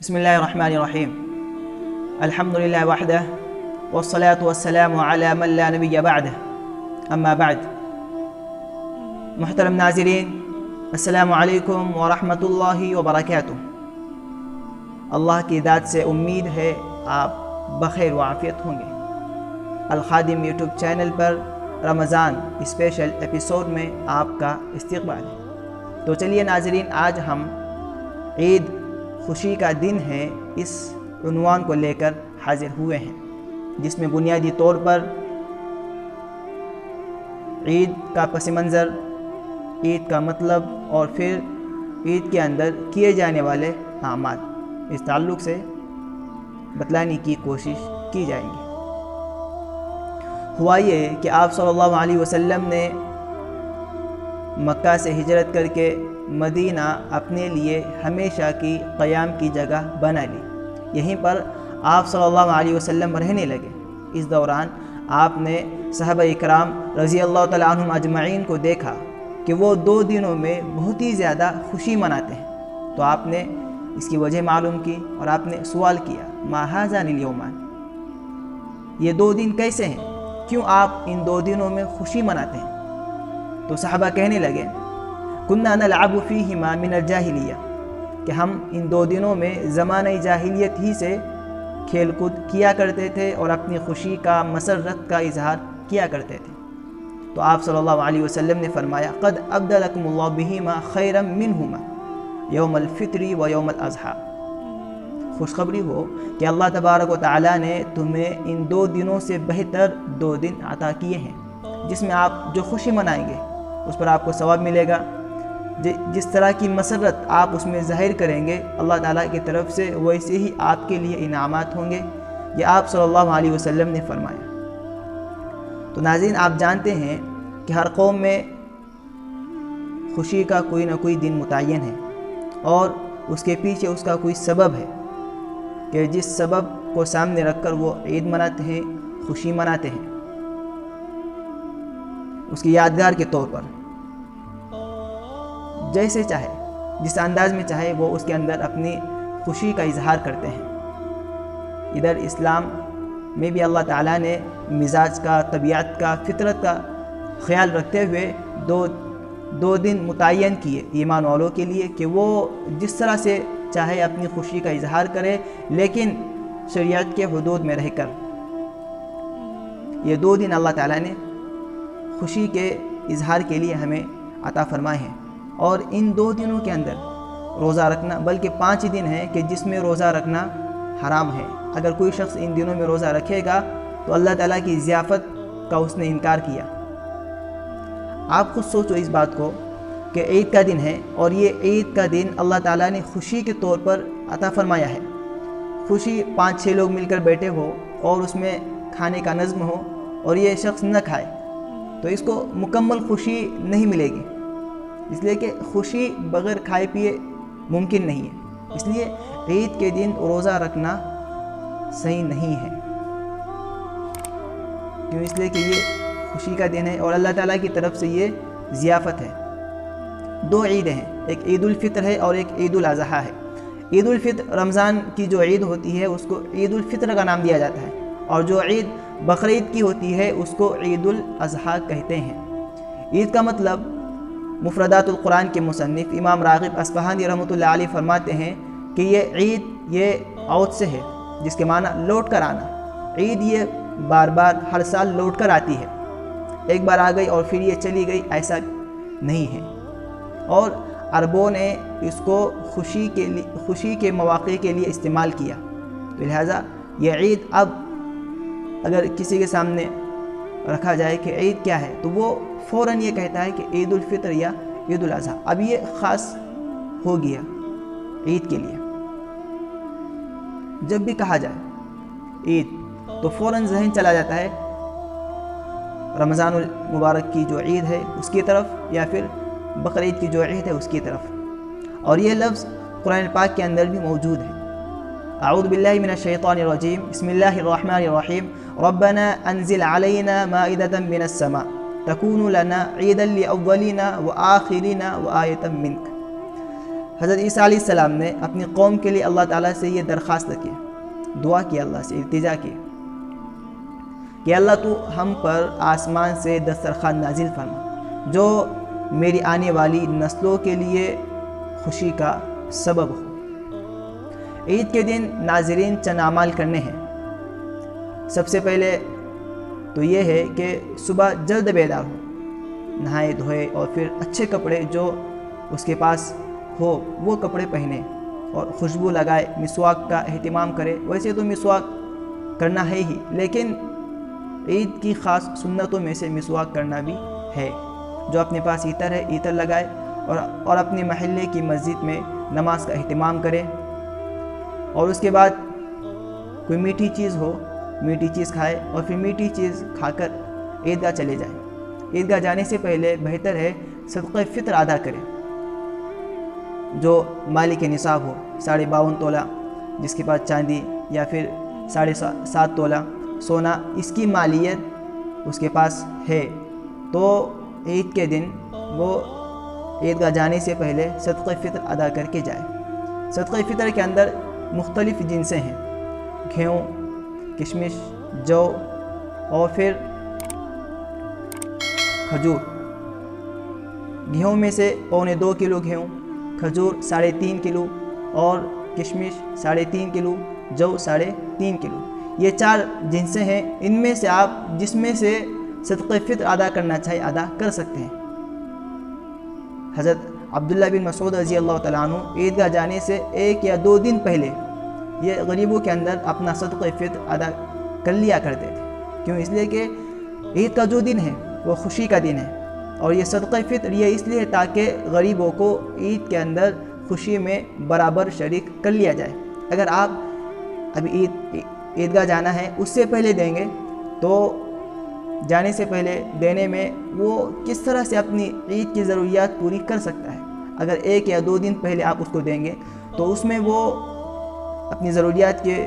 बिस्मिल्लाहिर्रहमानिर्रहीम अल्हम्दुलिल्लाह वहदह वस्सलातु वस्सलामु अला मन ला नबिय्य बअदह अम्मा बाद। मुहतरम नाज़रीन, अस्सलामु अलैकुम व रहमतुल्लाहि व बरकातुहू। अल्लाह की दात से उम्मीद है आप बखैर व आफियत होंगे। अल खादिम यूट्यूब चैनल पर रमज़ान स्पेशल एपिसोड में आपका इस्तकबाल है। तो चलिए नाज़रीन, आज हम ईद खुशी का दिन है इस उन्वान को लेकर हाजिर हुए हैं, जिसमें बुनियादी तौर पर ईद का पस मंज़र, ईद का मतलब और फिर ईद के अंदर किए जाने वाले आमाल, इस ताल्लुक़ से बतलाने की कोशिश की जाएगी। हुआ ये कि आप सल्लल्लाहु अलैहि वसल्लम ने मक्का से हिजरत करके मदीना अपने लिए हमेशा की क़याम की जगह बना ली। यहीं पर आप सल्लल्लाहु अलैहि वसल्लम रहने लगे। इस दौरान आपने सहाबा इकराम रज़ी अल्लाह तआला अन्हुम अजमईन को देखा कि वो 2 दिनों में बहुत ही ज़्यादा खुशी मनाते हैं। तो आपने इसकी वजह मालूम की और आपने सवाल किया, मा हाज़ानिल यौमान, ये 2 दिन कैसे हैं, क्यों आप इन 2 दिनों में खुशी मनाते हैं? तो सहाबा कहने लगे, कुन्ना नलअबु फ़ीहिमा मिनल जाहिलिया, कि हम इन 2 दिनों में ज़माने जाहिलियत ही से खेल कूद किया करते थे और अपनी खुशी का, मसरत का इजहार किया करते थे। तो आप सल्लल्लाहु अलैहि वसल्लम ने फरमाया, क़द अब्दलकुमुल्लाहु बिहिमा खैरम मिनहुमा यौमल फ़ित्री व यौमल अज़हा। खुशखबरी हो कि अल्लाह तबारक व तआला ने तुम्हें इन 2 दिनों से बेहतर 2 दिन अता किए हैं, जिसमें आप जो खुशी मनाएंगे उस पर आपको सवाब मिलेगा। जिस तरह की मसरत आप उसमें ज़ाहिर करेंगे अल्लाह ताला की तरफ से, वैसे ही आपके लिए इनामात होंगे। ये आप सल्लल्लाहु अलैहि वसल्लम ने फरमाया। तो नाज़रीन, आप जानते हैं कि हर कौम में खुशी का कोई ना कोई दिन मुतय्यन है और उसके पीछे उसका कोई सबब है कि जिस सबब को सामने रखकर वो ईद मनाते हैं, खुशी मनाते हैं, उसकी यादगार के तौर पर। जैसे चाहे, जिस अंदाज में चाहे, वो उसके अंदर अपनी खुशी का इजहार करते हैं। इधर इस्लाम में भी अल्लाह ताला ने मिजाज का, तबीयत का, फितरत का ख्याल रखते हुए दो दिन मुतय्यन किए ईमान वालों के लिए कि वो जिस तरह से चाहे अपनी खुशी का इजहार करे, लेकिन शरीयत के हुदूद में रहकर। ये 2 दिन अल्लाह ताला ने खुशी के इजहार के लिए हमें अता फरमाए हैं। और इन 2 दिनों के अंदर रोज़ा रखना, बल्कि 5 दिन हैं कि जिसमें रोज़ा रखना हराम है। अगर कोई शख्स इन दिनों में रोज़ा रखेगा तो अल्लाह ताला की ज़ियाफ़त का उसने इनकार किया। आप खुद सोचो इस बात को कि ईद का दिन है और ये ईद का दिन अल्लाह ताला ने खुशी के तौर पर अता फरमाया है। खुशी 5-6 लोग मिलकर बैठे हो और उसमें खाने का नज़्म हो और ये शख्स न खाए तो इसको मुकम्मल खुशी नहीं मिलेगी, इसलिए कि खुशी बग़ैर खाए पिए मुमकिन नहीं है। इसलिए ईद के दिन रोज़ा रखना सही नहीं है। क्यों? इसलिए कि ये खुशी का दिन है और अल्लाह ताला की तरफ से ये ज़ियाफ़त है। 2 ईदें हैं, एक ईद उल फ़ितर है और एक ईद उल अज़हा है। ईद उल फ़ितर रमज़ान की जो ईद होती है उसको ईद उल फ़ितर का नाम दिया जाता है, और जो ईद बकरीद की होती है उसको ईद उल अज़हा कहते हैं। ईद का मतलब मुफ़रदातुल कुरान के मुसन्निफ़ इमाम राग़िब अस्फ़हानी रहमतुल्लाह अलैह फरमाते हैं कि ये ईद ये औद से है, जिसके माना लौट कर आना। ईद ये बार बार हर साल लौट कर आती है, एक बार आ गई और फिर ये चली गई, ऐसा नहीं है। और अरबों ने इसको खुशी के मौक़े के लिए इस्तेमाल किया। तो लिहाजा ये ईद अब अगर किसी के सामने रखा जाए कि ईद क्या है तो वो फ़ौरन ये कहता है कि ईद उल फ़ितर या ईद उल अज़हा। अब ये ख़ास हो गया ईद के लिए। जब भी कहा जाए ईद तो फ़ौरन ज़हन चला जाता है रमज़ानुल मुबारक की जो ईद है उसकी तरफ, या फिर बकरीद की जो ईद है उसकी तरफ। और ये लफ्ज़ कुरान पाक के अंदर भी मौजूद है। अऊज़ु बिल्लाहि मिनश शैतानिर रजीम, बिस्मिल्लाहिर रहमानिर रहीम, रब्बना अनज़िल अलैना माइदतम मिनस समा तकूनु लना ईदन लिअव्वलिना व आखिरिना व आयतम मिन्क। حضرت عیسیٰ علیہ السلام نے اپنی قوم کے لیے اللہ تعالیٰ سے یہ درخواست کی، دعا کی، اللہ سے التجا کی کہ اللہ تو ہم پر آسمان سے دسترخوان نازل فرما جو میری آنے والی نسلوں کے لیے خوشی کا سبب ہو۔ عید کے دن ناظرین چند اعمال کرنے ہیں۔ سب سے پہلے تو یہ ہے کہ صبح جلد بیدار ہو، نہائے دھوئے اور پھر اچھے کپڑے جو اس کے پاس ہو وہ کپڑے پہنے اور خوشبو لگائے، مسواک کا اہتمام کرے۔ ویسے تو مسواک کرنا ہے ہی، لیکن عید کی خاص سنتوں میں سے مسواک کرنا بھی ہے۔ جو اپنے پاس عطر ہے عطر لگائے اور اپنے محلے کی مسجد میں نماز کا اہتمام کرے، اور اس کے بعد کوئی میٹھی چیز ہو میٹھی چیز کھائے اور پھر میٹھی چیز کھا کر عیدگاہ چلے جائے۔ عیدگاہ جانے سے پہلے بہتر ہے صدقہ فطر ادا کرے جو مالک نصاب ہو، 52.5 تولہ جس کے پاس چاندی، یا پھر 7.5 تولہ سونا، اس کی مالیت اس کے پاس ہے تو عید کے دن وہ عیدگاہ جانے سے پہلے صدقہ فطر ادا کر کے جائے۔ صدقہ فطر کے اندر مختلف جنسیں ہیں، گیہوں، کشمش، جو اور پھر کھجور۔ گیہوں میں سے 2.25 کلو گیہوں، کھجور 3.5 کلو اور کشمش 3.5 کلو، جو 3.5 کلو۔ یہ 4 جنسیں ہیں، ان میں سے آپ جس میں سے صدقہ فطر ادا کرنا چاہے ادا کر سکتے ہیں۔ حضرت عبداللہ بن مسعود رضی اللہ تعالیٰ عنہ عیدگاہ جانے سے 1 یا 2 دن پہلے یہ غریبوں کے اندر اپنا صدقہ فطر ادا کر لیا کرتے تھے۔ کیوں؟ اس لیے کہ عید کا جو دن ہے وہ خوشی کا دن ہے، اور یہ صدقہ فطر یہ اس لیے تاکہ غریبوں کو عید کے اندر خوشی میں برابر شریک کر لیا جائے۔ اگر آپ ابھی عیدگاہ جانا ہے اس سے پہلے دیں گے تو جانے سے پہلے دینے میں وہ کس طرح سے اپنی عید کی ضروریات پوری کر سکتا ہے۔ اگر 1 یا 2 دن پہلے آپ اس کو دیں گے تو اس میں وہ اپنی ضروریات کے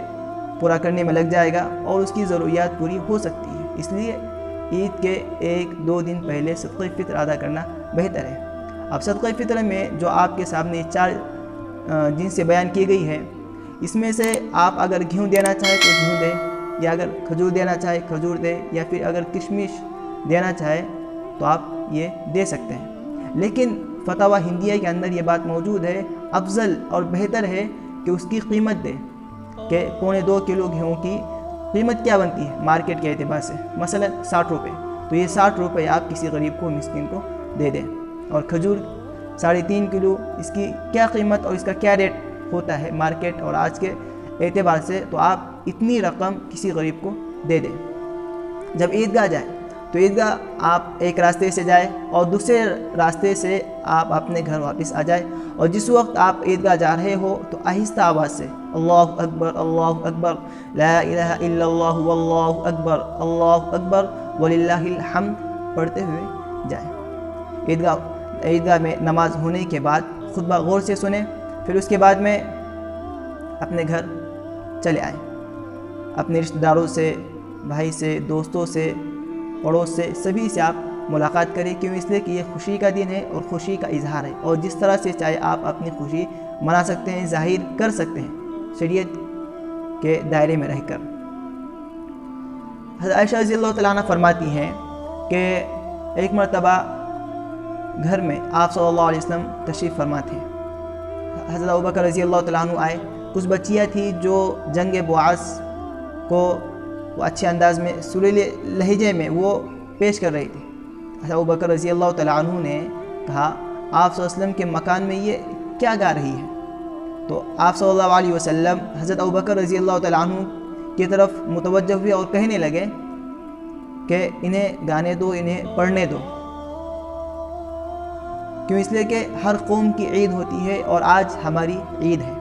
پورا کرنے میں لگ جائے گا اور اس کی ضروریات پوری ہو سکتی ہے۔ اس لیے عید کے 1-2 دن پہلے صدقہ فطر ادا کرنا بہتر ہے۔ اب صدقہ فطر میں جو آپ کے سامنے 4 جنسیں بیان کی گئی ہے، اس میں سے آپ اگر گیہوں دینا چاہے تو گیہوں دیں، یا اگر کھجور دینا چاہے کھجور دے، یا پھر اگر کشمش دینا چاہے تو آپ یہ دے سکتے ہیں۔ لیکن فتاوی ہندیہ کے اندر یہ بات موجود ہے، افضل اور بہتر ہے کہ اس کی قیمت دے، کہ 2.25 کلو گیہوں کی قیمت کیا بنتی ہے مارکیٹ کے اعتبار سے، مثلا 60 روپے، تو یہ 60 روپے آپ کسی غریب کو مسکین کو دے دیں۔ اور کھجور 3.5 کلو، اس کی کیا قیمت اور اس کا کیا ریٹ ہوتا ہے مارکیٹ اور آج کے اعتبار سے، تو آپ اتنی رقم کسی غریب کو دے دیں۔ جب عیدگاہ جائیں تو عیدگاہ آپ ایک راستے سے جائیں اور دوسرے راستے سے آپ اپنے گھر واپس آ جائیں، اور جس وقت آپ عیدگاہ جا رہے ہو تو آہستہ آواز سے اللہ اکبر اللہ اکبر لا الہ الا اللہ واللہ اکبر اللہ اکبر وللہ الحمد پڑھتے ہوئے جائیں۔ عیدگاہ میں نماز ہونے کے بعد خطبہ غور سے سنیں، پھر اس کے بعد میں اپنے گھر چلے آئیں۔ اپنے رشتہ داروں سے، بھائی سے، دوستوں سے، پڑوس سے، سبھی سے آپ ملاقات کریں۔ کیوں؟ اس لیے کہ یہ خوشی کا دن ہے اور خوشی کا اظہار ہے، اور جس طرح سے چاہے آپ اپنی خوشی منا سکتے ہیں، ظاہر کر سکتے ہیں شریعت کے دائرے میں رہ کر۔ حضرت عائشہ رضی اللہ تعالیٰ عنہ فرماتی ہیں کہ ایک مرتبہ گھر میں آپ صلی اللہ علیہ وسلم تشریف فرما تھے۔ حضرت ابوبکر رضی اللہ تعالیٰ عنہ آئے، کچھ بچیاں تھیں جو جنگ بعث کو وہ اچھے انداز میں سریلے لہجے میں وہ پیش کر رہی تھی۔ حضرت ابوبکر رضی اللہ تعالیٰ عنہ نے کہا آپ صلی اللہ علیہ وسلم کے مکان میں یہ کیا گا رہی ہے؟ تو آپ صلی اللہ علیہ وسلم حضرت ابوبکر رضی اللہ تعالیٰ عنہ کی طرف متوجہ ہوئے اور کہنے لگے کہ انہیں گانے دو، انہیں پڑھنے دو۔ کیوں؟ اس لیے کہ ہر قوم کی عید ہوتی ہے اور آج ہماری عید ہے۔